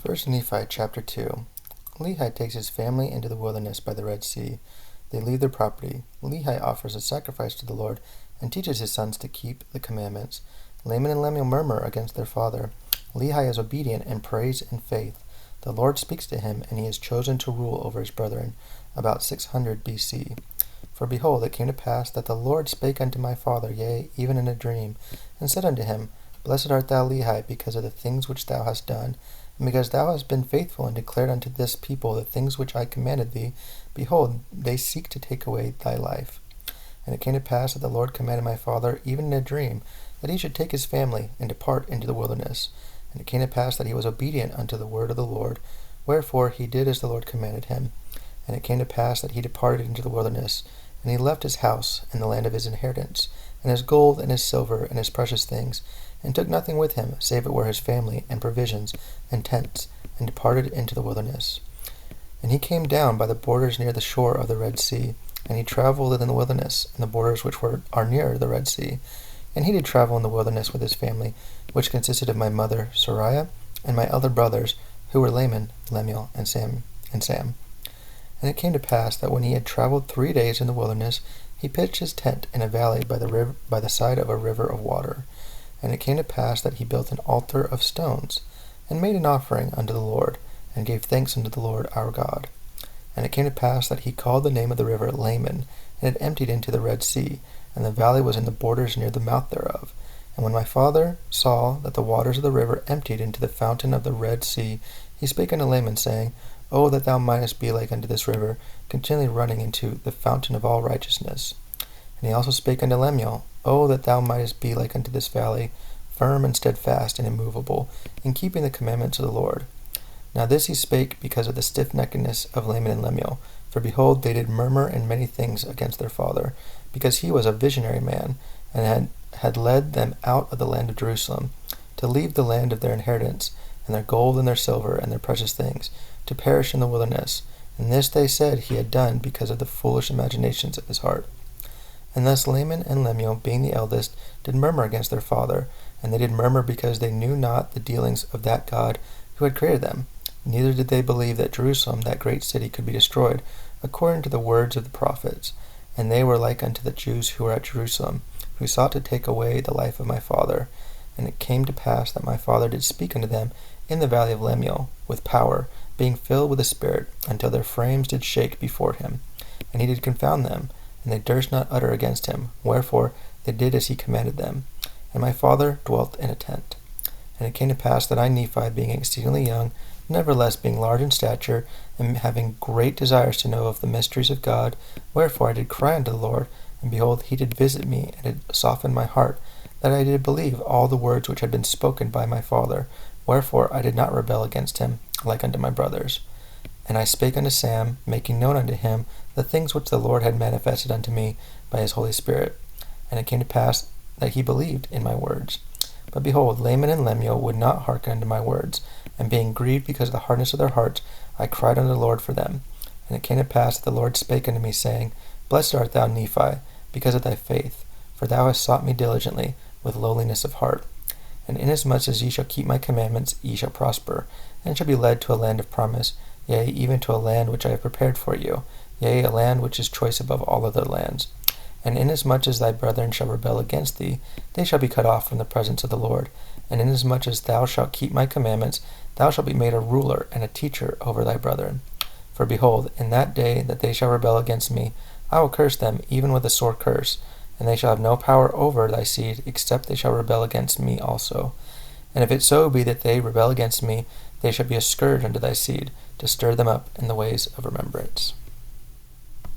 First Nephi Chapter 2. Lehi takes his family into the wilderness by the Red Sea. They leave their property. Lehi offers a sacrifice to the Lord and teaches his sons to keep the commandments. Laman and Lemuel murmur against their father. Lehi is obedient and prays in faith. The Lord speaks to him, and he is chosen to rule over his brethren. About 600 B.C. For behold, it came to pass that the Lord spake unto my father, yea, even in a dream, and said unto him, Blessed art thou, Lehi, because of the things which thou hast done, and because thou hast been faithful and declared unto this people the things which I commanded thee. Behold, they seek to take away thy life. And it came to pass that the Lord commanded my father, even in a dream, that he should take his family and depart into the wilderness. And it came to pass that he was obedient unto the word of the Lord, wherefore he did as the Lord commanded him. And it came to pass that he departed into the wilderness, and he left his house and the land of his inheritance, and his gold and his silver and his precious things, and took nothing with him, save it were his family and provisions and tents, and departed into the wilderness. And he came down by the borders near the shore of the Red Sea, and he travelled in the wilderness, in the borders which are near the Red Sea. And he did travel in the wilderness with his family, which consisted of my mother Sariah, and my elder brothers, who were Laman, Lemuel, and Sam. And it came to pass that when he had travelled 3 days in the wilderness, he pitched his tent in a valley by the side of a river of water. And it came to pass that he built an altar of stones, and made an offering unto the Lord, and gave thanks unto the Lord our God. And it came to pass that he called the name of the river Laman, and it emptied into the Red Sea, and the valley was in the borders near the mouth thereof. And when my father saw that the waters of the river emptied into the fountain of the Red Sea, he spake unto Laman, saying, O that thou mightest be like unto this river, continually running into the fountain of all righteousness. And he also spake unto Lemuel, O that thou mightest be like unto this valley, firm and steadfast and immovable, in keeping the commandments of the Lord. Now this he spake because of the stiffneckedness of Laman and Lemuel, for behold, they did murmur in many things against their father, because he was a visionary man, and had led them out of the land of Jerusalem, to leave the land of their inheritance, and their gold and their silver and their precious things, to perish in the wilderness. And this they said he had done because of the foolish imaginations of his heart. And thus Laman and Lemuel, being the eldest, did murmur against their father, and they did murmur because they knew not the dealings of that God who had created them. Neither did they believe that Jerusalem, that great city, could be destroyed, according to the words of the prophets. And they were like unto the Jews who were at Jerusalem, who sought to take away the life of my father. And it came to pass that my father did speak unto them in the valley of Lemuel, with power, being filled with the Spirit, until their frames did shake before him. And he did confound them, and they durst not utter against him, wherefore they did as he commanded them. And my father dwelt in a tent. And it came to pass that I, Nephi, being exceedingly young, nevertheless being large in stature, and having great desires to know of the mysteries of God, wherefore I did cry unto the Lord, and behold, he did visit me, and did soften my heart, that I did believe all the words which had been spoken by my father, wherefore I did not rebel against him, like unto my brothers. And I spake unto Sam, making known unto him the things which the Lord had manifested unto me by his Holy Spirit. And it came to pass that he believed in my words. But behold, Laman and Lemuel would not hearken unto my words, and being grieved because of the hardness of their hearts, I cried unto the Lord for them. And it came to pass that the Lord spake unto me, saying, Blessed art thou, Nephi, because of thy faith, for thou hast sought me diligently, with lowliness of heart. And inasmuch as ye shall keep my commandments, ye shall prosper, and shall be led to a land of promise, yea, even to a land which I have prepared for you, yea, a land which is choice above all other lands. And inasmuch as thy brethren shall rebel against thee, they shall be cut off from the presence of the Lord. And inasmuch as thou shalt keep my commandments, thou shalt be made a ruler and a teacher over thy brethren. For behold, in that day that they shall rebel against me, I will curse them even with a sore curse, and they shall have no power over thy seed, except they shall rebel against me also. And if it so be that they rebel against me, they shall be a scourge unto thy seed, to stir them up in the ways of remembrance.